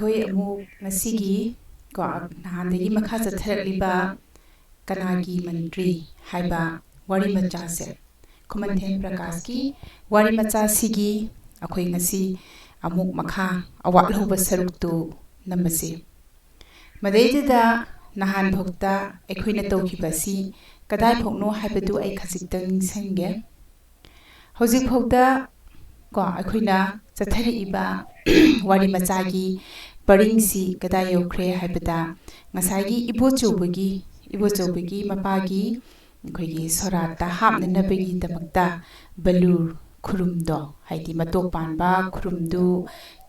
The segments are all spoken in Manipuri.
ꯑꯩꯈꯣꯏ ꯑꯃꯨꯛ ꯉꯁꯤꯒꯤ ꯀꯣ ꯅꯍꯥꯟꯗꯒꯤ ꯃꯈꯥ ꯆꯠꯊꯔꯛꯂꯤꯕ ꯀꯅꯥꯒꯤ ꯃꯟꯇ꯭ꯔꯤ ꯍꯥꯏꯕ ꯋꯥꯔꯤ ꯃꯆꯥꯁꯦ ꯈꯨꯃꯟꯊꯦꯝ ꯄ꯭ꯔꯀꯥꯁꯀꯤ ꯋꯥꯔꯤ ꯃꯆꯥꯁꯤꯒꯤ ꯑꯩꯈꯣꯏ ꯉꯁꯤ ꯑꯃꯨꯛ ꯃꯈꯥ ꯑꯋꯥꯠꯍꯧꯕ ꯁꯔꯨꯛꯇꯨ ꯅꯝꯕꯁꯤ ꯃꯗꯩꯗꯨꯗ ꯅꯍꯥꯟ ꯐꯥꯎꯇ ꯑꯩꯈꯣꯏꯅ ꯇꯧꯈꯤꯕꯁꯤ ꯀꯗꯥꯏ ꯐꯥꯎꯅꯣ ꯍꯥꯏꯕꯗꯨ ꯑꯩ ꯈꯖꯤꯛꯇꯪ ꯅꯤꯡꯁꯤꯡꯒꯦ ꯍꯧꯖꯤꯛ ꯐꯥꯎꯗ ꯀꯣ ꯑꯩꯈꯣꯏꯅ ꯆꯠꯊꯔꯛꯏꯕ ꯋꯥꯔꯤ ꯃꯆꯥꯒꯤ ꯄꯔꯤꯡꯁꯤ ꯀꯗꯥꯏ ꯌꯧꯈ꯭ꯔꯦ ꯍꯥꯏꯕꯗ ꯉꯁꯥꯏꯒꯤ ꯏꯕꯣꯆꯧꯕꯒꯤ ꯃꯄꯥꯒꯤ ꯑꯩꯈꯣꯏꯒꯤ ꯁꯣꯔꯥꯠꯇ ꯍꯥꯞꯅꯅꯕꯒꯤꯗꯃꯛꯇ ꯕꯂꯨꯔ ꯈꯨꯔꯨꯝꯗꯣ ꯍꯥꯏꯗꯤ ꯃꯇꯣꯛ ꯄꯥꯟꯕ ꯈꯨꯔꯨꯝꯗꯨ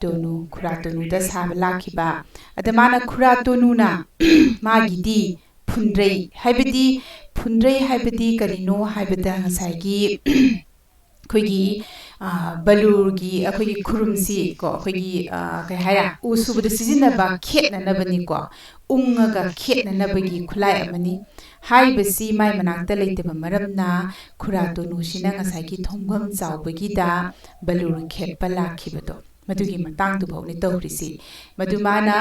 ꯇꯣꯅꯨ ꯈꯨꯔꯥ ꯇꯣꯅꯨꯗ ꯁꯥꯕ ꯂꯥꯛꯈꯤꯕ ꯑꯗ ꯃꯥꯅ ꯈꯨꯔꯥ ꯇꯣꯅꯨꯅ ꯃꯥꯒꯤꯗꯤ ꯐꯨꯟꯗ꯭ꯔꯩ ꯍꯥꯏꯕꯗꯤ ꯀꯔꯤꯅꯣ ꯍꯥꯏꯕꯗ ꯉꯁꯥꯏꯒꯤ ꯑꯩꯈꯣꯏꯒꯤ ꯕꯂꯨꯔꯒꯤ ꯑꯩꯈꯣꯏꯒꯤ ꯈꯨꯔꯨꯝꯁꯤ ꯀꯣ ꯑꯩꯈꯣꯏꯒꯤ ꯀꯩ ꯍꯥꯏꯔ ꯎ ꯁꯨꯕꯗ ꯁꯤꯖꯤꯟꯅꯕ ꯈꯦꯠꯅꯅꯕꯅꯤꯀꯣ ꯎꯪꯉꯒ ꯈꯦꯠꯅꯅꯕꯒꯤ ꯈꯨꯠꯂꯥꯏ ꯑꯃꯅꯤ ꯍꯥꯏꯔꯤꯕꯁꯤ ꯃꯥꯏ ꯃꯅꯥꯛꯇ ꯂꯩꯇꯕ ꯃꯔꯝꯅ ꯈꯨꯔꯥ ꯇꯣꯅꯨꯁꯤꯅ ꯉꯁꯥꯏꯒꯤ ꯊꯣꯡꯐꯝ ꯆꯥꯎꯕꯒꯤꯗ ꯕꯂꯨꯔ ꯈꯦꯠꯄ ꯂꯥꯛꯈꯤꯕꯗꯣ ꯃꯗꯨꯒꯤ ꯃꯇꯥꯡꯗꯨꯐꯥꯎꯅꯤ ꯇꯧꯔꯤꯁꯤ ꯃꯗꯨ ꯃꯥꯅ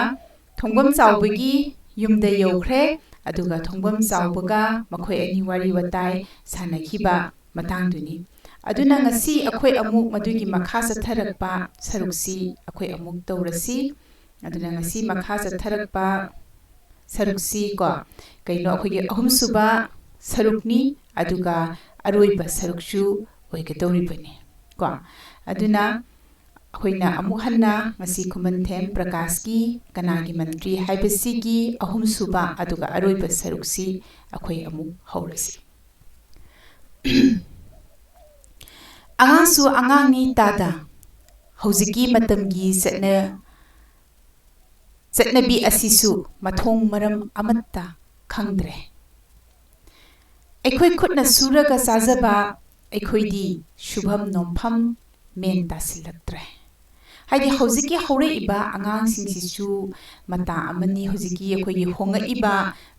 ꯊꯣꯡꯐꯝ ꯆꯥꯎꯕꯒꯤ ꯌꯨꯝꯗ ꯌꯧꯈ꯭ꯔꯦ ꯑꯗꯨꯒ ꯊꯣꯡꯐꯝ ꯆꯥꯎꯕꯒ ꯃꯈꯣꯏ ꯑꯅꯤ ꯋꯥꯔꯤ ꯋꯥꯇꯥꯏ ꯁꯥꯟꯅꯈꯤꯕ ꯃꯇꯥꯡꯗꯨꯅꯤ ꯑꯗꯨꯅ ꯉꯁꯤ ꯑꯩꯈꯣꯏ ꯑꯃꯨꯛ ꯃꯗꯨꯒꯤ ꯃꯈꯥ ꯆꯠꯊꯔꯛꯄ ꯁꯔꯨꯛꯁꯤ ꯑꯩꯈꯣꯏ ꯑꯃꯨꯛ ꯇꯧꯔꯁꯤ ꯑꯗꯨꯅ ꯉꯁꯤ ꯃꯈꯥ ꯆꯠꯊꯔꯛꯄ ꯁꯔꯨꯛꯁꯤ ꯀꯣ ꯀꯩꯅꯣ ꯑꯩꯈꯣꯏꯒꯤ ꯑꯍꯨꯝꯁꯨꯕ ꯁꯔꯨꯛꯅꯤ ꯑꯗꯨꯒ ꯑꯔꯣꯏꯕ ꯁꯔꯨꯛꯁꯨ ꯑꯣꯏꯒꯗꯧꯔꯤꯕꯅꯤ ꯀꯣ ꯑꯗꯨꯅ ꯑꯩꯈꯣꯏꯅ ꯑꯃꯨꯛ ꯍꯟꯅ ꯉꯁꯤ ꯈꯨꯃꯟꯊꯦꯝ ꯄ꯭ꯔꯀꯥꯁꯀꯤ ꯀꯅꯥꯒꯤ ꯃꯟꯇ꯭ꯔꯤ ꯍꯥꯏꯕꯁꯤꯒꯤ ꯑꯍꯨꯝꯁꯨꯕ ꯑꯗꯨꯒ ꯑꯔꯣꯏꯕ ꯁꯔꯨꯛꯁꯤ ꯑꯩꯈꯣꯏ ꯑꯃꯨꯛ ꯍꯧꯔꯁꯤ ꯑꯉꯥꯡꯁꯨ ꯑꯉꯥꯡꯅꯤ ꯇꯥꯗ ꯍꯧꯖꯤꯛꯀꯤ ꯃꯇꯝꯒꯤ ꯆꯠꯅꯕꯤ ꯑꯁꯤꯁꯨ ꯃꯊꯣꯡ ꯃꯔꯝ ꯑꯃꯠꯇ ꯈꯪꯗ꯭ꯔꯦ ꯑꯩꯈꯣꯏ ꯈꯨꯠꯅ ꯁꯨꯔꯒ ꯆꯥꯖꯕ ꯑꯩꯈꯣꯏꯗꯤ ꯁꯨꯐꯝ ꯅꯣꯝꯐꯝ ꯃꯦꯟ ꯇꯥꯁꯤꯜꯂꯛꯇ꯭ꯔꯦ ꯍꯥꯏꯗꯤ ꯍꯧꯖꯤꯛꯀꯤ ꯍꯧꯔꯛꯏꯕ ꯑꯉꯥꯡꯁꯤꯡꯁꯤꯁꯨ ꯃꯇꯥ ꯑꯃꯅꯤ ꯍꯧꯖꯤꯛꯀꯤ ꯑꯩꯈꯣꯏꯒꯤ ꯍꯣꯡꯉꯛꯏꯕ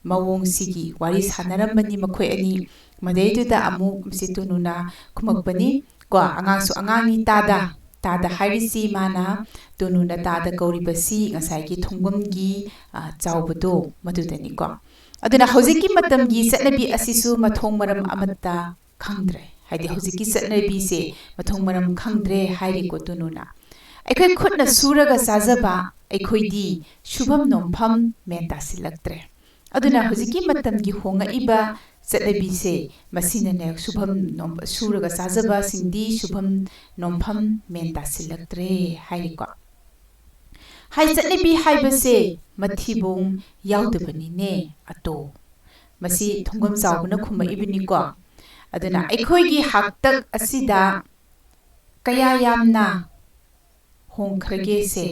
ꯃꯑꯣꯡꯁꯤꯒꯤ ꯋꯥꯔꯤ ꯁꯥꯟꯅꯔꯝꯕꯅꯤ ꯃꯈꯣꯏ ꯑꯅꯤ ꯃꯗꯩꯗꯨꯗ ꯑꯃꯨꯛ ꯃꯁꯤ ꯇꯣꯅꯨꯅ ꯈꯨꯝꯃꯛꯄꯅꯤ ꯀꯣ ꯑꯉꯥꯡꯁꯨ ꯑꯉꯥꯡꯅꯤ ꯇꯥꯗ ꯍꯥꯏꯔꯤꯁꯤ ꯃꯥꯅ ꯇꯣꯅꯨꯅ ꯇꯥꯗ ꯀꯧꯔꯤꯕꯁꯤ ꯉꯁꯥꯏꯒꯤ ꯊꯣꯡꯐꯝꯒꯤ ꯆꯥꯎꯕꯗꯣ ꯃꯗꯨꯗꯅꯤꯀꯣ ꯑꯗꯨꯅ ꯍꯧꯖꯤꯛꯀꯤ ꯃꯇꯝꯒꯤ ꯆꯠꯅꯕꯤ ꯑꯁꯤꯁꯨ ꯃꯊꯣꯡ ꯃꯔꯝ ꯑꯃꯠꯇ ꯈꯪꯗ꯭ꯔꯦ ꯍꯥꯏꯗꯤ ꯍꯧꯖꯤꯛꯀꯤ ꯆꯠꯅꯕꯤꯁꯦ ꯃꯊꯣꯡ ꯃꯔꯝ ꯈꯪꯗ꯭ꯔꯦ ꯍꯥꯏꯔꯤꯀꯣ ꯇꯣꯅꯨꯅ ꯑꯩꯈꯣꯏ ꯈꯨꯠꯅ ꯁꯨꯔꯒ ꯆꯥꯖꯕ ꯑꯩꯈꯣꯏꯗꯤ ꯁꯨꯐꯝ ꯅꯣꯝꯐꯝ ꯃꯦꯟ ꯇꯥꯁꯤꯜꯂꯛꯇ꯭ꯔꯦ ꯑꯗꯨꯅ ꯍꯧꯖꯤꯛꯀꯤ ꯃꯇꯝꯒꯤ ꯍꯣꯡꯉꯛꯏꯕ ꯆꯠꯅꯕꯤꯁꯦ ꯃꯁꯤꯅꯅꯦ ꯁꯨꯔꯒ ꯆꯥꯖꯕꯁꯤꯡꯗꯤ ꯁꯨꯐꯝ ꯅꯣꯝꯐꯝ ꯃꯦꯟ ꯇꯥꯁꯤꯜꯂꯛꯇ꯭ꯔꯦ ꯍꯥꯏꯔꯤꯀꯣ ꯆꯠꯅꯕꯤ ꯍꯥꯏꯕꯁꯦ ꯃꯊꯤꯕꯣꯡ ꯌꯥꯎꯗꯕꯅꯤꯅꯦ ꯑꯇꯣ ꯃꯁꯤ ꯊꯣꯡꯐꯝ ꯆꯥꯎꯕꯅ ꯈꯨꯝꯃꯛꯏꯕꯅꯤꯀꯣ ꯑꯗꯨꯅ ꯑꯩꯈꯣꯏꯒꯤ ꯍꯥꯛꯇꯛ ꯑꯁꯤꯗ ꯀꯌꯥ ꯌꯥꯝꯅ ꯍꯣꯡꯈ꯭ꯔꯒꯦꯁꯦ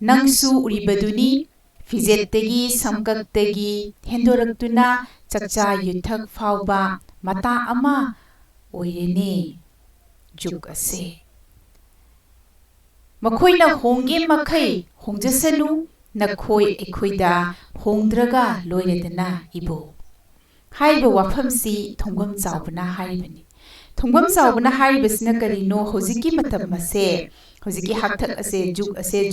ꯅꯪꯁꯨ ꯎꯔꯤꯕꯗꯨꯅꯤ ꯐꯤꯖꯦꯠꯇꯒꯤ ꯁꯝꯀꯛꯇꯒꯤ ꯍꯦꯟꯗꯣꯔꯛꯇꯨꯅ ꯆꯛꯆꯥ ꯌꯨꯊꯛ ꯐꯥꯎꯕ ꯃꯇꯥ ꯑꯃ ꯑꯣꯏꯔꯦꯅꯦ ꯖꯨꯛ ꯑꯁꯦ ꯃꯈꯣꯏꯅ ꯍꯣꯡꯒꯦ ꯃꯈꯩ ꯍꯣꯡꯖꯁꯅꯨ ꯅꯈꯣꯏ ꯑꯩꯈꯣꯏꯗ ꯍꯣꯡꯗ꯭ꯔꯒ ꯂꯣꯏꯔꯦꯗꯅ ꯏꯕꯣ ꯍꯥꯏꯔꯤꯕ ꯋꯥꯐꯝꯁꯤ ꯊꯣꯡꯐꯝ ꯆꯥꯎꯕꯅ ꯍꯥꯏꯔꯤꯕꯅꯤ ꯊꯣꯡꯐꯝ ꯆꯥꯎꯕꯅ ꯍꯥꯏꯔꯤꯕꯁꯤꯅ ꯀꯔꯤꯅꯣ ꯍꯧꯖꯤꯛꯀꯤ ꯃꯇꯝ ꯑꯁꯦ ꯍꯧꯖꯤꯛꯀꯤ ꯍꯥꯛꯊꯛ ꯑꯁꯦ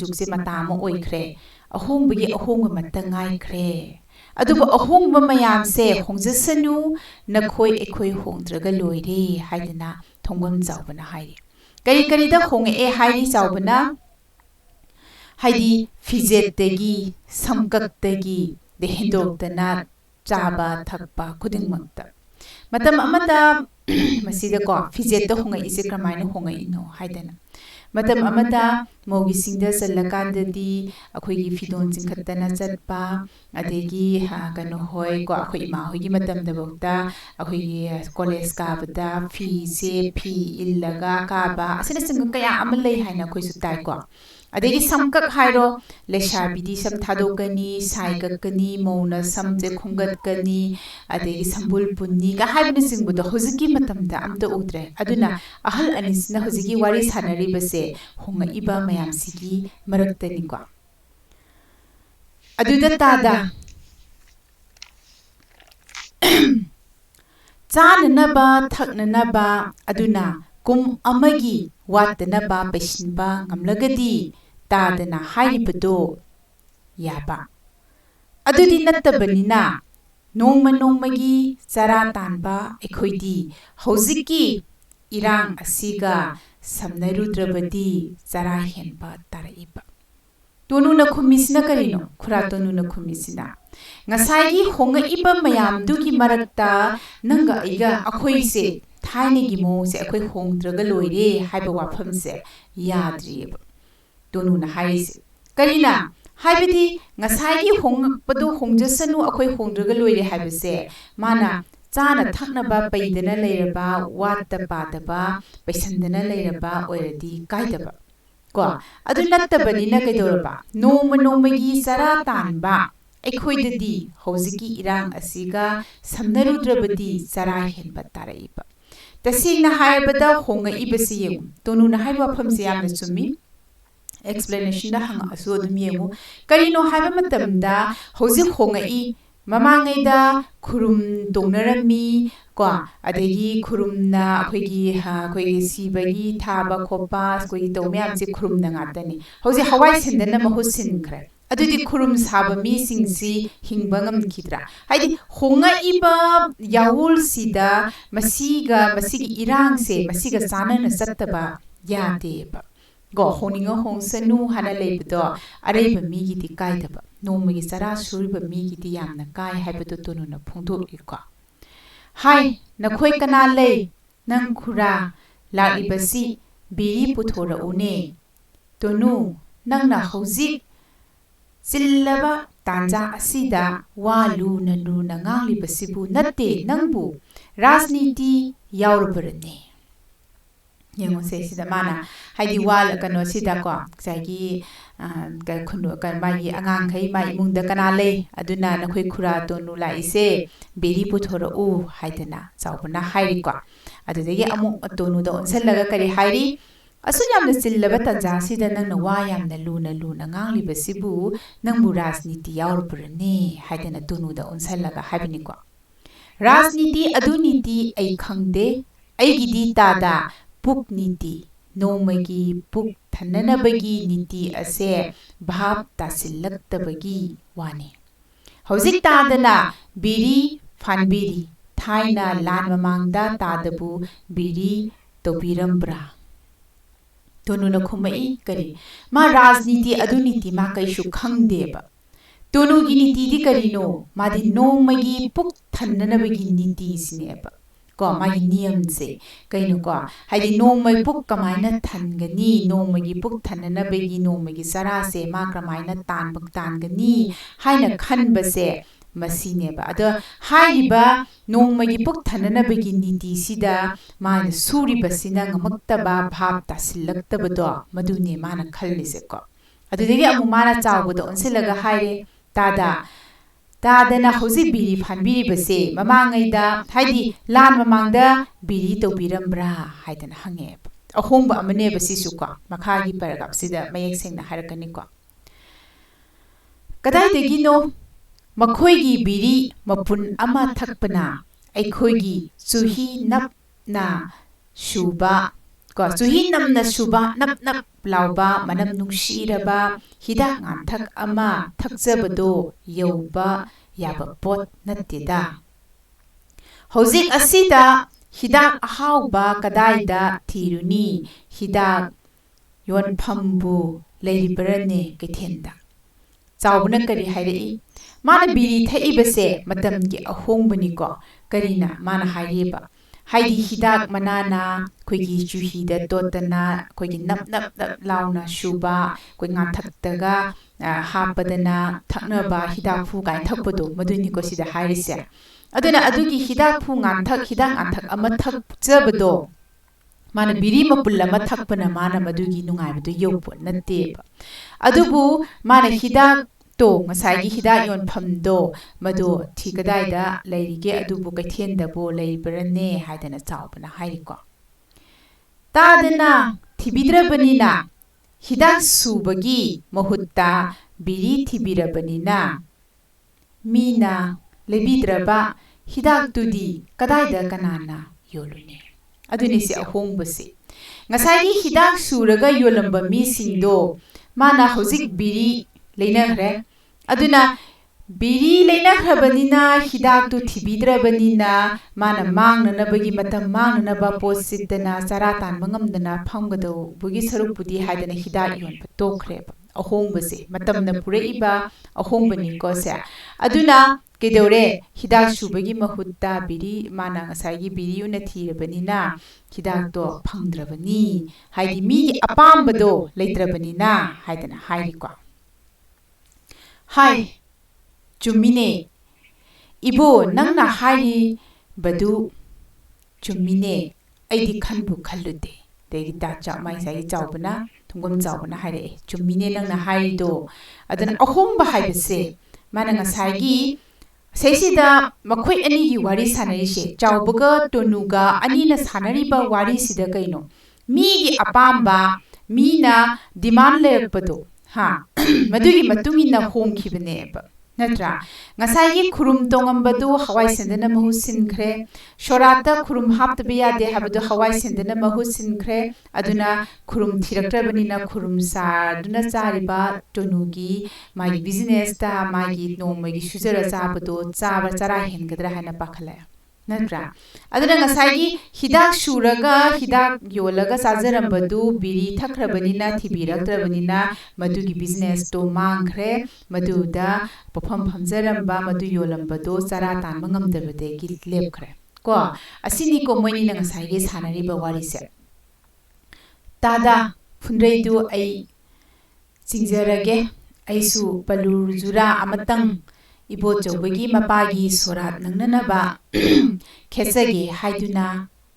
ꯖꯨꯛꯁꯦ ꯃꯇꯥ ꯑꯃ ꯑꯣꯏꯈ꯭ꯔꯦ ꯑꯍꯣꯡꯕꯒꯤ ꯑꯍꯣꯡꯕ ꯑꯃꯠꯇ ꯉꯥꯏꯈ꯭ꯔꯦ ꯑꯗꯨꯕꯨ ꯑꯍꯣꯡꯕ ꯃꯌꯥꯝꯁꯦ ꯍꯣꯡꯖꯁꯅꯨ ꯅꯈꯣꯏ ꯑꯩꯈꯣই ꯍꯣꯡꯗ꯭ꯔꯒ ꯂꯣꯏꯔꯦ ꯍꯥꯏꯗꯅ ꯊꯣꯡꯐꯝ ꯆꯥꯎꯕꯅ ꯍꯥꯏꯔꯤ ꯀꯔꯤꯗ ꯍꯣꯡꯉꯛꯑꯦ ꯍꯥꯏꯔꯤ ꯆꯥꯎꯕꯅ ꯍꯥꯏꯗꯤ ꯐꯤꯖꯦꯠꯇꯒꯤ ꯁꯝꯀꯛꯇꯒꯤ ꯍꯦꯟꯗꯣꯛꯇꯅ ꯆꯥꯕ ꯊꯛꯄ ꯈꯨꯗꯤꯡꯃꯛꯇ ꯃꯇꯝ ꯑꯃꯗ ꯃꯁꯤꯗꯀꯣ ꯐꯤꯖꯦꯠꯇ ꯍꯣꯡꯉꯛꯏꯁꯦ ꯀꯔꯝꯍꯥꯏꯅ ꯍꯣꯡꯉꯛꯏꯅꯣ ꯍꯥꯏꯗꯅ ꯃꯇꯝ ꯑꯃꯗ ꯃꯧꯒꯤꯁꯤꯡꯗ ꯆꯜꯂꯀꯥꯟꯗꯗꯤ ꯑꯩꯈꯣꯏꯒꯤ ꯐꯤꯗꯣꯟ ꯆꯤꯡꯈꯠꯇꯅ ꯆꯠꯄ ꯑꯗꯒꯤ ꯀꯩꯅꯣ ꯍꯣꯏ ꯀꯣ ꯑꯩꯈꯣꯏ ꯏꯃꯥ ꯍꯣꯏꯒꯤ ꯃꯇꯝꯗꯐꯥꯎꯗ ꯑꯩꯈꯣꯏꯒꯤ ꯀꯣꯂꯦꯖ ꯀꯥꯕꯗ ꯐꯤ ꯏꯜꯂꯒ ꯀꯥꯕ ꯑꯁꯤꯅꯆꯤꯡꯕ ꯀꯌꯥ ꯑꯃ ꯂꯩ ꯍꯥꯏꯅ ꯑꯩꯈꯣꯏꯁꯨ ꯇꯥꯏꯀꯣ ꯑꯗꯒꯤ ꯁꯝꯀꯛ ꯍꯥꯏꯔോ ꯂꯩꯁꯥꯕꯤꯗꯤ ꯁꯝ ꯊꯥꯗꯣꯛꯀꯅꯤ ꯁꯥꯏ ꯀꯛꯀꯅꯤ ꯃꯧꯅ ꯁꯝꯁꯦ ꯈꯣꯝꯒꯠꯀꯅꯤ ꯑꯗꯒꯤ ꯁꯝꯕꯨꯜ ꯄꯨꯟꯅꯤꯒ ꯍꯥꯏꯕꯅꯆꯤꯡꯕꯗꯣ ꯍꯧꯖꯤꯛꯀꯤ ꯃꯇꯝꯗ ꯑꯝꯇ ꯎꯗ꯭ꯔꯦ ꯑꯗꯨꯅ ꯑꯍꯜ ꯑꯅꯤꯁꯤꯅ ꯍꯧꯖꯤꯛꯀꯤ ꯋꯥꯔꯤ ꯁꯥꯟꯅꯔꯤꯕꯁꯦ ꯍꯣꯡꯉꯛꯏꯕ ꯃꯌꯥꯝꯁꯤꯒꯤ ꯃꯔꯛꯇꯅꯤꯀꯣ ꯑꯗꯨꯗ ꯇꯥꯗ ꯆꯥꯅꯅꯕ ꯊꯛꯅꯅꯕ ꯑꯗꯨꯅ ꯀꯨꯝ ꯑꯃꯒꯤ ꯋꯥꯠꯇꯅꯕ ꯄꯩꯁꯤꯟꯕ ꯉꯝꯂꯒꯗꯤ ꯇꯥꯗꯅ ꯍꯥꯏꯔꯤꯕꯗꯣ ꯌꯥꯕ ꯑꯗꯨꯗꯤ ꯅꯠꯇꯕꯅꯤꯅ ꯅꯣꯡꯃ ꯅꯣꯡꯃꯒꯤ ꯆꯔꯥ ꯇꯥꯟꯕ ꯑꯩꯈꯣꯏꯗꯤ ꯍꯧꯖꯤꯛꯀꯤ ꯏꯔꯥꯡ ꯑꯁꯤꯒ ꯁꯝꯅꯔꯨꯗ꯭ꯔꯕꯗꯤ ꯆꯔꯥ ꯍꯦꯟꯕ ꯇꯥꯔꯛꯏꯕ ꯇꯣꯅꯨꯅ ꯈꯨꯝꯃꯤꯁꯤꯅ ꯀꯔꯤꯅꯣ ꯈꯨꯔꯥ ꯇꯣꯅꯨꯅ ꯈꯨꯝꯃꯤꯁꯤꯅ ꯉꯁꯥꯏꯒꯤ ꯍꯣꯡꯉꯛꯏꯕ ꯃꯌꯥꯝꯗꯨꯒꯤ ꯃꯔꯛꯇ ꯅꯪꯒ ꯑꯩꯒ ꯑꯩꯈꯣꯏꯁꯦ ꯊꯥꯏꯅꯒꯤ ꯃꯑꯣꯡꯁꯦ ꯑꯩꯈꯣꯏ ꯍꯣꯡꯗ꯭ꯔꯒ ꯂꯣꯏꯔꯦ ꯍꯥꯏꯕ ꯋꯥꯐꯝꯁꯦ ꯌꯥꯗ꯭ꯔꯤꯑꯕ ꯇꯣꯅꯨꯅ ꯍꯥꯏꯔꯤꯁꯦ ꯀꯔꯤꯅ ꯍꯥꯏꯕꯗꯤ ꯉꯁꯥꯏꯒꯤ ꯍꯣꯡꯉꯛꯄꯗꯣ ꯍꯣꯡꯖꯁꯅꯨ ꯑꯩꯈꯣꯏ ꯍꯣꯡꯗ꯭ꯔꯒ ꯂꯣꯏꯔꯦ ꯍꯥꯏꯕꯁꯦ ꯃꯥꯅ ꯆꯥꯅ ꯊꯛꯅꯕ ꯄꯩꯗꯅ ꯂꯩꯔꯕ ꯋꯥꯠꯇ ꯄꯥꯗꯕ ꯄꯩꯁꯟꯗꯅ ꯂꯩꯔꯕ ꯑꯣꯏꯔꯗꯤ ꯀꯥꯏꯗꯕ ꯀꯣ ꯑꯗꯨ ꯅꯠꯇꯕꯅꯤꯅ ꯀꯩꯗꯧꯔꯕ ꯅꯣꯡꯃ ꯅꯣꯡꯃꯒꯤ ꯆꯔꯥ ꯇꯥꯟꯕ ꯑꯩꯈꯣꯏꯗꯗꯤ ꯍꯧꯖꯤꯛꯀꯤ ꯏꯔꯥꯡ ꯑꯁꯤꯒ ꯁꯝꯅꯔꯨꯗ꯭ꯔꯕꯗꯤ ꯆꯔꯥ ꯍꯦꯟꯕ ꯇꯥꯔꯛꯏꯕ ꯇꯁꯦꯡꯅ ꯍꯥꯏꯔꯕꯗ ꯍꯣꯡꯉꯛꯏꯕꯁꯤ ꯌꯦꯡꯉꯨ ꯇꯣꯅꯨꯅ ꯍꯥꯏꯕ ꯋꯥꯐꯝꯁꯦ ꯌꯥꯝꯅ ꯆꯨꯝꯃꯤ ꯑꯦꯛꯁꯄ꯭ꯂꯦꯅꯦꯁꯟꯗ ꯍꯪꯉꯛꯑꯁꯨ ꯑꯗꯨꯝ ꯌꯦꯡꯉꯨ ꯀꯔꯤꯅꯣ ꯍꯥꯏꯕ ꯃꯇꯝꯗ ꯍꯧꯖꯤꯛ ꯍꯣꯡꯉꯛꯏ ꯃꯃꯥꯡꯉꯩꯗ ꯈꯨꯔꯨꯝ ꯇꯣꯡꯅꯔꯝꯃꯤ ꯀꯣ ꯑꯗꯒꯤ ꯈꯨꯔꯨꯝꯅ ꯑꯩꯈꯣꯏꯒꯤ ꯁꯤꯕꯒꯤ ꯊꯥꯕ ꯈꯣꯠꯄ ꯑꯩꯈꯣꯏꯒꯤ ꯇꯧ ꯃꯌꯥꯝꯁꯦ ꯈꯨꯔꯨꯝꯅ ꯉꯥꯛꯇꯅꯤ ꯍꯧꯖꯤꯛ ꯍꯋꯥꯏ ꯁꯦꯟꯗꯅ ꯃꯍꯨꯠ ꯁꯤꯟꯈ꯭ꯔꯦ ꯑꯗꯨꯗꯤ ꯈꯨꯔꯨꯝ ꯁꯥꯕ ꯃꯤꯁꯤꯡꯁꯤ ꯍꯤꯡꯕ ꯉꯝꯈꯤꯗ꯭ꯔꯥ ꯍꯥꯏꯗꯤ ꯍꯣꯡꯉꯛꯏꯕ ꯌꯥꯋꯣꯜꯁꯤꯗ ꯃꯁꯤꯒꯤ ꯏꯔꯥꯡꯁꯦ ꯃꯁꯤꯒ ꯆꯥꯟꯅꯅ ꯆꯠꯇꯕ ꯌꯥꯗꯦꯕ ꯍꯣꯡꯅꯤꯡꯉ ꯍꯣꯡꯁꯅꯨ ꯍꯥꯏꯅ ꯂꯩꯕꯗꯣ ꯑꯔꯩꯕ ꯃꯤꯒꯤꯗꯤ ꯀꯥꯏꯗꯕ ꯅꯣꯡꯃꯒꯤ ꯆꯔꯥ ꯁꯨꯔꯤꯕ ꯃꯤꯒꯤꯗꯤ ꯌꯥꯝꯅ ꯀꯥꯏ ꯍꯥꯏꯕꯗꯣ ꯇꯣꯅꯨꯅ ꯐꯣꯡꯗꯣꯛꯏꯀꯣ ꯍꯥꯏ ꯅꯈꯣꯏ ꯀꯅꯥ ꯂꯩ ꯅꯪ ꯈꯨꯔꯥ ꯂꯥꯛꯂꯤꯕꯁꯤ ꯕꯤꯔꯤ ꯄꯨꯊꯣꯔꯛꯎꯅꯦ ꯇꯣꯅꯨ ꯅꯪꯅ ꯍꯧꯖꯤꯛ ꯆꯤꯜꯂꯕ ꯇꯥꯟꯖꯥ ꯑꯁꯤꯗ ꯋꯥ ꯂꯨꯅ ꯂꯨꯅ ꯉꯥꯡꯂꯤꯕꯁꯤꯕꯨ ꯅꯠꯇꯦ ꯅꯪꯕꯨ ꯔꯥꯖꯅꯤꯇꯤ ꯌꯥꯎꯔꯕꯔꯅꯦ ꯌꯦꯡꯉꯨꯁꯦ ꯁꯤꯗ ꯃꯥꯅ ꯍꯥꯏꯗꯤ ꯀꯩꯅꯣꯁꯤꯗꯀꯣ ꯉꯁꯥꯏꯒꯤ ꯃꯥꯒꯤ ꯑꯉꯥꯡꯈꯩ ꯃꯥ ꯏꯃꯨꯡꯗ ꯀꯅꯥ ꯂꯩ ꯑꯗꯨꯅ ꯅꯈꯣꯏ ꯈꯨꯔꯥ ꯇꯣꯅꯨ ꯂꯥꯛꯏꯁꯦ ꯕꯦꯔꯤ ꯄꯨꯊꯣꯔꯛꯎ ꯍꯥꯏꯗꯅ ꯆꯥꯎꯕꯅ ꯍꯥꯏꯔꯤꯀꯣ ꯑꯗꯨꯗꯒꯤ ꯑꯃꯨꯛ ꯇꯣꯅꯨꯗ ꯑꯣꯟꯁꯤꯜꯂꯒ ꯀꯔꯤ ꯍꯥꯏꯔꯤ ꯑꯁꯨꯛ ꯌꯥꯝꯅ ꯆꯤꯜꯂꯕ ꯇꯥꯟꯖꯥꯁꯤꯗ ꯅꯪꯅ ꯋꯥ ꯌꯥꯝꯅ ꯂꯨꯅ ꯂꯨꯅ ꯉꯥꯡꯂꯤꯕꯁꯤꯕꯨ ꯅꯪꯕꯨ ꯔꯥꯖꯅꯤꯇꯤ ꯌꯥꯎꯔꯕ꯭ꯔꯅꯦ ꯍꯥꯏꯗꯅ ꯇꯣꯅꯨꯗ ꯑꯣꯟꯁꯤꯜꯂꯒ ꯍꯥꯏꯕꯅꯤꯀꯣ ꯔꯥꯖꯅꯤꯇꯤ ꯑꯗꯨ ꯅꯤꯇꯤ ꯑꯩ ꯈꯪꯗꯦ ꯑꯩꯒꯤꯗꯤ ꯇꯥꯗ ꯄꯨꯛ ꯅꯤꯇꯤ ꯅꯣꯡꯃꯒꯤ ꯄꯨꯛ ꯊꯟꯅꯅꯕꯒꯤ ꯅꯤꯇꯤ ꯑꯁꯦ ꯚꯥꯞ ꯇꯥꯁꯤꯜꯂꯛꯇꯕꯒꯤ ꯋꯥꯅꯤ ꯍꯧꯖꯤꯛ ꯇꯥꯗꯅ ꯕꯤꯔꯤ ꯐꯥꯟꯕꯤꯔꯤ ꯊꯥꯏꯅ ꯂꯥꯟ ꯃꯃꯥꯡꯗ ꯇꯥꯗꯕꯨ ꯕꯤꯔꯤ ꯇꯧꯕꯤꯔꯝꯕ꯭ꯔꯥ ꯇꯣꯅꯨꯅ ꯈꯨꯝꯃꯛꯏ ꯀꯔꯤ ꯃꯥ ꯔꯥꯖꯅꯤꯇꯤ ꯑꯗꯨ ꯅꯤꯇꯤ ꯃꯥ ꯀꯩꯁꯨ ꯈꯪꯗꯦꯕ ꯇꯣꯅꯨꯒꯤ ꯅꯤꯇꯤꯗꯤ ꯀꯔꯤꯅꯣ ꯃꯥꯗꯤ ꯅꯣꯡꯃꯒꯤ ꯄꯨꯛ ꯊꯟꯅꯅꯕꯒꯤ ꯅꯤꯇꯤꯁꯤꯅꯦꯕ ꯃꯥꯒꯤ ꯅꯤꯌꯝꯁꯦ ꯀꯩꯅꯣꯀꯣ ꯍꯥꯏꯗꯤ ꯅꯣꯡꯃꯒꯤ ꯄꯨꯛ ꯀꯃꯥꯏꯅ ꯊꯟꯒꯅꯤ ꯅꯣꯡꯃꯒꯤ ꯄꯨꯛ ꯊꯟꯅꯅꯕꯒꯤ ꯅꯣꯡꯃꯒꯤ ꯆꯔꯥꯁꯦ ꯃꯥ ꯀꯃꯥꯏꯅ ꯇꯥꯟꯒꯅꯤ ꯍꯥꯏꯅ ꯈꯟꯕꯁꯦ ꯃꯁꯤꯅꯦꯕ ꯑꯗꯣ ꯍꯥꯏꯔꯤꯕ ꯅꯣꯡꯃꯒꯤ ꯄꯨꯛ ꯊꯟꯅꯅꯕꯒꯤ ꯅꯤꯇꯤꯁꯤꯗ ꯃꯥꯅ ꯁꯨꯔꯤꯕꯁꯤꯅ ꯉꯝꯃꯛꯇꯕ ꯚꯥꯞ ꯇꯥꯁꯤꯜꯂꯛꯇꯕꯗꯣ ꯃꯗꯨꯅꯦ ꯃꯥꯅ ꯈꯜꯂꯤꯁꯦꯀꯣ ꯑꯗꯨꯗꯒꯤ ꯑꯃꯨꯛ ꯃꯥꯅ ꯆꯥꯎꯕꯗ ꯑꯣꯟꯁꯤꯜꯂꯒ ꯍꯥꯏꯔꯦ ꯇꯥꯗꯅ ꯍꯧꯖꯤꯛ ꯕꯤꯔꯤ ꯐꯥꯟꯕꯤꯔꯤꯕꯁꯦ ꯃꯃꯥꯡꯉꯩꯗ ꯍꯥꯏꯗꯤ ꯂꯥꯟ ꯃꯃꯥꯡꯗ ꯕꯤꯔꯤ ꯇꯧꯕꯤꯔꯝꯕ꯭ꯔꯥ ꯍꯥꯏꯗꯅ ꯍꯪꯉꯛꯑꯦꯕ ꯑꯍꯣꯡꯕ ꯑꯃꯅꯦꯕ ꯁꯤꯁꯨꯀꯣ ꯃꯈꯥꯒꯤ ꯄꯦꯔꯥꯒ꯭ꯔꯥꯐꯁꯤꯗ ꯃꯌꯦꯛ ꯁꯦꯡꯅ ꯍꯥꯏꯔꯛꯀꯅꯤꯀꯣ ꯀꯗꯥꯏꯗꯒꯤꯅꯣ ꯃꯈꯣꯏꯒꯤ ꯕꯤꯔꯤ ꯃꯄꯨꯟ ꯑꯃ ꯊꯛꯄꯅ ꯑꯩꯈꯣꯏꯒꯤ ꯆꯨꯍꯤ ꯅꯞꯅ ꯁꯨꯕ ꯆꯨꯍꯤ ꯅꯝꯅ ꯁꯨꯕ ꯅꯞ ꯅꯞ ꯂꯥꯎꯕ ꯃꯅꯝ ꯅꯨꯡꯁꯤꯔꯕ ꯍꯤꯗꯥꯛ ꯉꯥꯡꯊꯛ ꯑꯃ ꯊꯛꯆꯕꯗꯣ ꯌꯧꯕ ꯌꯥꯕ ꯄꯣꯠ ꯅꯠꯇꯦꯗ ꯍꯧꯖꯤꯛ ꯑꯁꯤꯗ ꯍꯤꯗꯥꯛ ꯑꯍꯥꯎꯕ ꯀꯗꯥꯏꯗ ꯊꯤꯔꯨꯅꯤ ꯍꯤꯗꯥꯛ ꯌꯣꯟꯐꯝꯕꯨ ꯂꯩꯔꯤꯕꯔꯅꯦ ꯀꯩꯊꯦꯜꯗ ꯆꯥꯎꯕꯅ ꯀꯔꯤ ꯍꯥꯏꯔꯛꯏ ꯃꯥꯅ ꯕꯤꯔꯤ ꯊꯛꯏꯕꯁꯦ ꯃꯇꯝꯒꯤ ꯑꯍꯣꯡꯕꯅꯤꯀꯣ ꯀꯔꯤꯅ ꯃꯥꯅ ꯍꯥꯏꯔꯤꯕ ꯍꯥꯏꯗꯤ ꯍꯤꯗꯥꯛ ꯃꯅꯥꯅ ꯑꯩꯈꯣꯏꯒꯤ ꯆꯨꯍꯤꯗ ꯇꯣꯠꯇꯅ ꯑꯩꯈꯣꯏꯒꯤ ꯅꯞ ꯅꯞ ꯅꯞ ꯂꯥꯎꯅ ꯁꯨꯕ ꯑꯩꯈꯣꯏ ꯉꯥꯡꯊꯛꯇꯒ ꯍꯥꯞꯄꯗꯅ ꯊꯛꯅꯕ ꯍꯤꯗꯥꯛꯐꯨ ꯀꯥꯏꯅ ꯊꯛꯄꯗꯣ ꯃꯗꯨꯅꯤꯀꯣ ꯁꯤꯗ ꯍꯥꯏꯔꯤꯁꯦ ꯑꯗꯨꯅ ꯑꯗꯨꯒꯤ ꯍꯤꯗꯥꯛ ꯉꯥꯡꯊꯛ ꯑꯃ ꯊꯛꯆꯕꯗꯣ ꯃꯥꯅ ꯕꯤꯔꯤ ꯃꯄꯨꯜ ꯑꯃ ꯊꯛꯄꯅ ꯃꯥꯅ ꯃꯗꯨꯒꯤ ꯅꯨꯡꯉꯥꯏꯕꯗꯨ ꯌꯧꯕ ꯅꯠꯇꯦꯕ ꯑꯗꯨꯕꯨ ꯃꯥꯅ ꯍꯤꯗꯥꯛꯇꯣ ꯉꯁꯥꯏꯒꯤ ꯍꯤꯗꯥꯛ ꯌꯣꯟꯐꯝꯗꯣ ꯃꯗꯣ ꯀꯗꯥꯏꯗ ꯂꯩꯔꯤꯒꯦ ꯑꯗꯨꯕꯨ ꯀꯩꯊꯦꯜꯗꯕꯨ ꯂꯩꯕ꯭ꯔꯅꯦ ꯍꯥꯏꯗꯅ ꯆꯥꯎꯕꯅ ꯍꯥꯏꯔꯤꯀꯣ ꯇꯥꯗꯅ ꯊꯤꯕꯤꯗ꯭ꯔꯕꯅꯤꯅ ꯍꯤꯗꯥꯛ ꯁꯨꯕꯒꯤ ꯃꯍꯨꯠꯇ ꯕꯤꯔꯤ ꯊꯤꯕꯤꯔꯕꯅꯤꯅ ꯃꯤꯅ ꯂꯩꯕꯤꯗ꯭ꯔꯕ ꯍꯤꯗꯥꯛꯇꯨꯗꯤ ꯀꯗꯥꯏꯗ ꯀꯅꯥꯅ ꯌꯣꯜꯂꯨꯅꯤ ꯑꯗꯨꯅꯤ ꯁꯤ ꯑꯍꯣꯡꯕꯁꯤ ꯉꯁꯥꯏꯒꯤ ꯍꯤꯗꯥꯛ ꯁꯨꯔꯒ ꯌꯣꯜꯂꯝꯕ ꯃꯤꯁꯤꯡꯗꯣ माना हौजिक बिरी लेनखरे अदुना बिरी लेनखरबनिना हिदाकतु थिबिद्रबनिना माना मांगननबगी मतम मांगननबा पोसितना चारा तानबा ngamdana famgado bugi sarukpudi haidana hidak yonba tokre ahongbase matamna puraiba ahongbani ko se aduna kedore hidak subagi mahutta biri mana ngasagi biri una thirabanina hidak to phangdrabani haidi mi apambado leitrabanina haidana hairi ko hai chumine ibo nangna hairi badu chumine aidi khanbu khallude degi ta cha mai sai chawbana thungom chawbana haire chumine nangna hairi do adan ahomba haibase mana ngasagi सेसिदा मखोय अनि gi wari sanari se chawbuga tonuga ani na sanari ba wari sida kaino mi gi apamba mi na demand lepado ha madugi matungi na home khibane ba natra ngasai gi khurum tongambadu hawai sendana mahu sinkhre shorata khurum haptbiya de habadu hawai sendana mahu sinkhre aduna khurum thiraktrabani na khurum sa duna chariba tonugi magi business ta magi no magi shujara sabadu chaba chara hengadra hana pakhala natra aduna ngasai gi hidak shuraga hidak yolaga sajarambadu biri thakrabani na thibiraktrabani na madugi business to mangkhre maduda pofam phamjaramba madu yolambado chara tanba ngamdabade gi lepkhre ko asini ko moini na ngasai gi sanari ba wari se tada phunrei du ai chingjarage aisu palur jura amatang ibo chobagi mapagi sorat nangnanaba khesagi haiduna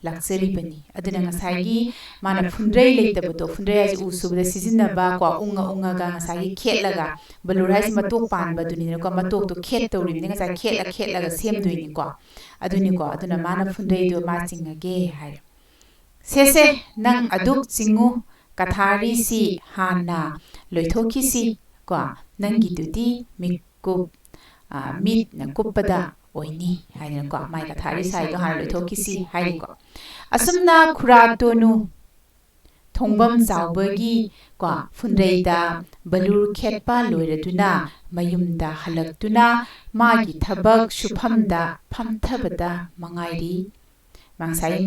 laksari bani aduna ngasagi mana phunrei leitabado phunrei ai usubda sizinaba ko unga ga ngasagi khetlaga balurai matok panba duni ko matok to khet tawri ni ngasai khetlaga semduini ko aduna mana phunrei do ma chingage hai sese nang aduk chingu kathari si hana loithoki si ko nangi tudi mikup mit na kupada oini haina ko mai ka thari sai do har loithoki si haini ko asumna khura tonu thongbam zawbagi ko phunreida balur khetpa loiraduna mayumda halaktuna magi thabak shuphamda phamthabada mangairi mangsai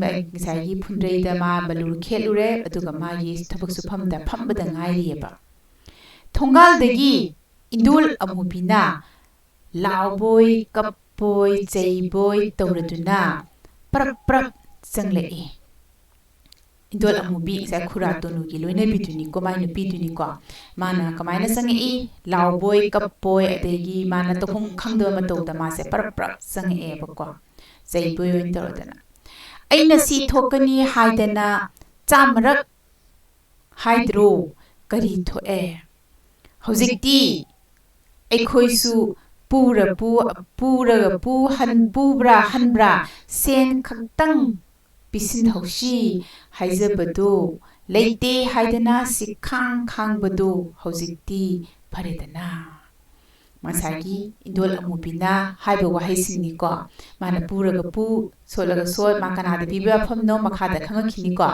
gi phunreida ma balur khelure aduga magi thabak shuphamda phambada ngairi ba thongal dagi indul amubina laoboy kapboy cheiboy tawraduna prap changlei indol amubi sa khura tonu gi loina bituni ko mai nupi tuni ko mana kamaina sangi laoboy kapboy adegi mana to khangdo ma to da ma se prap sangi ba ko cheiboy oin tawradana aina si thokani haidana chamrak haidro kari thoe hojikti aikhoisu pu hanbra sen khaktang pisin haushi haijabadu leite haidana sikhang badu hojikti pharedana masagi indol amubina haiba wahaisini ko mana puraga pu solaga sol makana da biba phamno makhada khangakhini ko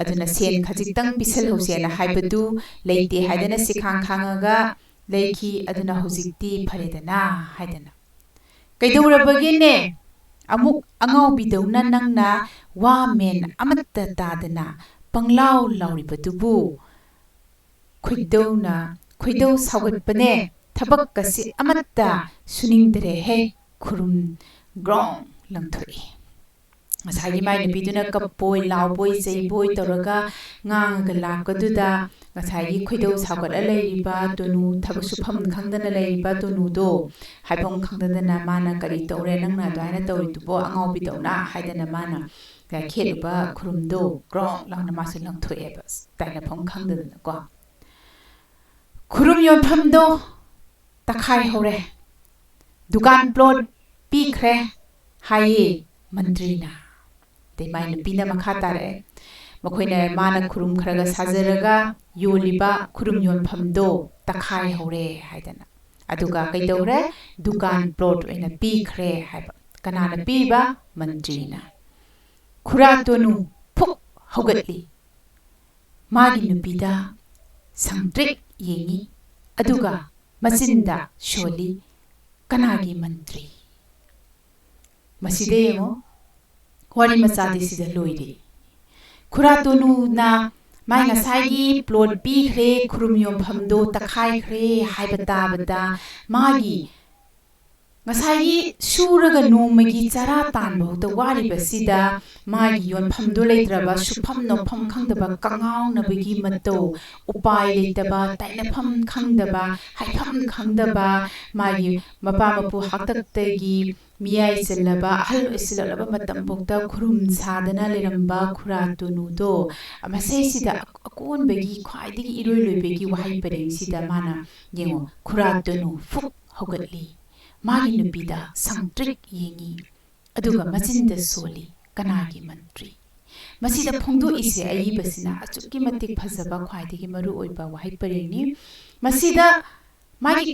aduna sen khajiktang pisal hosena haibadu leite haidana sikhang khangaga leiki aduna hojikti pharedana haidana kaidurabagine amuk angau bidawna nangna wa men amatta tadana panglaw lawribadubu khoidau sagatpane thabak kasi amatta suningdre he khurum grong langthoi masagi mai ni biduna kapboy lawboy cheiboy toraga ngang lakkaduda ngasagi khoidau sagat alaiba tonu thabasu pham khangdana leiba tonu do haibong khangdana mana kari tore nangna daina tori tubo angau bidona haidana mana ka kheluba khurumdo grong langna masu langthoi bas taina pham khangdana ko khurum yon phamdo takhai hore dukan plot pikre haye mandrina te mai pina makhatare makhoina mana khurum kharaga sajaraga yoliba khurum yon phamdo takhai hore haidana aduga kaidore dukan plot oina pikre haiba kanana piba mandrina khura tonu phuk hogatli magi nupida sangtrik yengi aduga machinda sholi kanagi mantri maside mo wari machadi sida loire Kuratonu na mai ngasai plot pi khre khurumyom phamdo takhai khre haibata bada magi ngasai suraga nomagi chara tanbo to wari basida magi yon phamdo leitraba supham no pham khangdaba kangau na bagi mato upai leitaba taina pham khangdaba haifam khangdaba magi mapa mapu haktak tegi miyai selaba hal isilaba matam bokta khurum sadana leramba Kuratonu do amasai sida akon bagi khwai digi iroi loi bagi wahai pareng sida mana yengo Kuratonu fuk hogatli magi nupida sangtrik yengi aduga machinda soli kanagi mantri masida phongdo ise ayi basina achukki matik phajaba khwaidigi maru oiba wahai parengni masida magi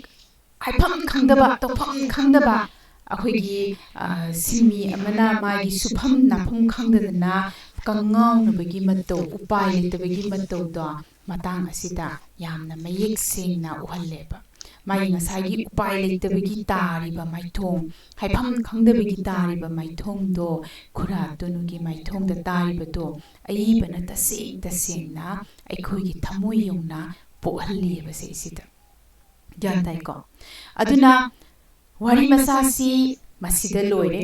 haifam khangdaba tofam khangdaba akhoi simi amana magi supham naphum khangdana kangau nabagi mato upai letabagi mato do matang asida yamna mayek sengna uhaleba mai ngasagi upai letabagi tariba maithong haifam khangdabagi tariba maithong do Kuratonu gi maithong da tariba do aibana tasengna akhoi gi thamoi yongna pohalliba se sida jantai ko aduna wari masasi masida loire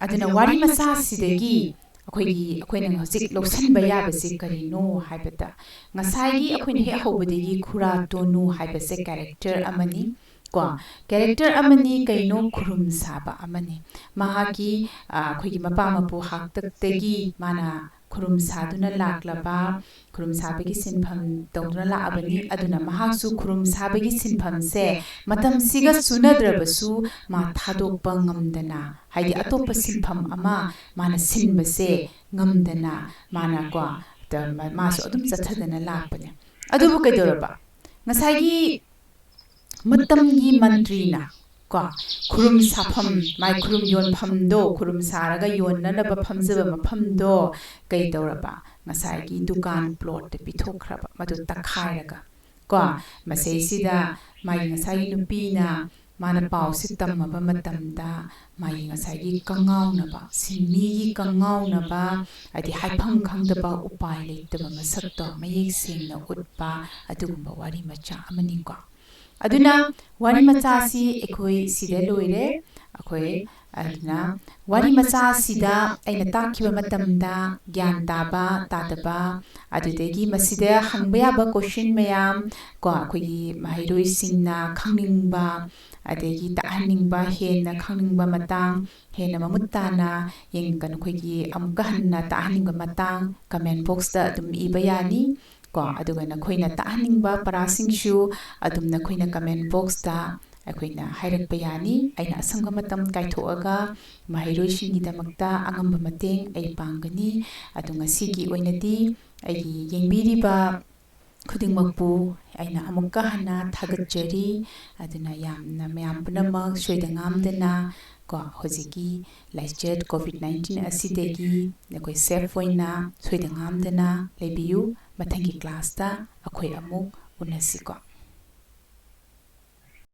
aduna wari masasi degi akhoi nang hojik loksan baya base karino haibata ngasai akhoi he hobadegi Kuratonu haibase character amani ko character amani kaino khurum saba amani mahaki akhoi mapa mapu haktak tegi mana khurum saduna laklaba khurum sabagi sinpham tongduna la abani aduna mahaksu khurum sabagi sinpham se matam siga sunadrabasu ma thadokpa ngamdana haidi atopa sinpham ama mana sinbase ngamdana mana ko masu adum chathadana lakpane adubu kaidoraba ngasagi matamgi mantrina ko khurum sapham mai khurum yon phamdo khurum saraga yon nanaba phamjaba maphamdo kai doraba ngasai gi dukan plot te pithokhraba madu takhairaga ko masai sida mai ngasai nupina mana pau sitamaba matamda mai ngasai gi kangau naba sinmi gi kangau naba adi haifam khangdaba upai leitaba masakto mayek sengna utpa adugumba wari macha amani ko aduna wari machasi ekhoi sida loire akhoi aduna wari machasi da aina takhiba matamda gyan taba tadaba adudegi masida hangbaya ba question mayam ko akhoi mahairoi singna khangningba adegi tahaningba hena khangningba matang hena mamutana yengkan khoi amka hanna tahaningba matang comment box da dum ibayani ko adugana khoina tahaningba parasingsu adumna khoina comment box da akoina hairakpa yani aina asanga matam kaithoaga mahairoi singi damakta angamba mateng ai pangani adunga sigi oinadi ai yengbiriba khudingmakpu aina amukka hana thagatjari aduna yamna mayam punamak soidangamdana ko hojiki laijet covid-19 asidegi nakoi safe oina soidangamdana lebiyu mathangi class ta akhoi amuk unasiko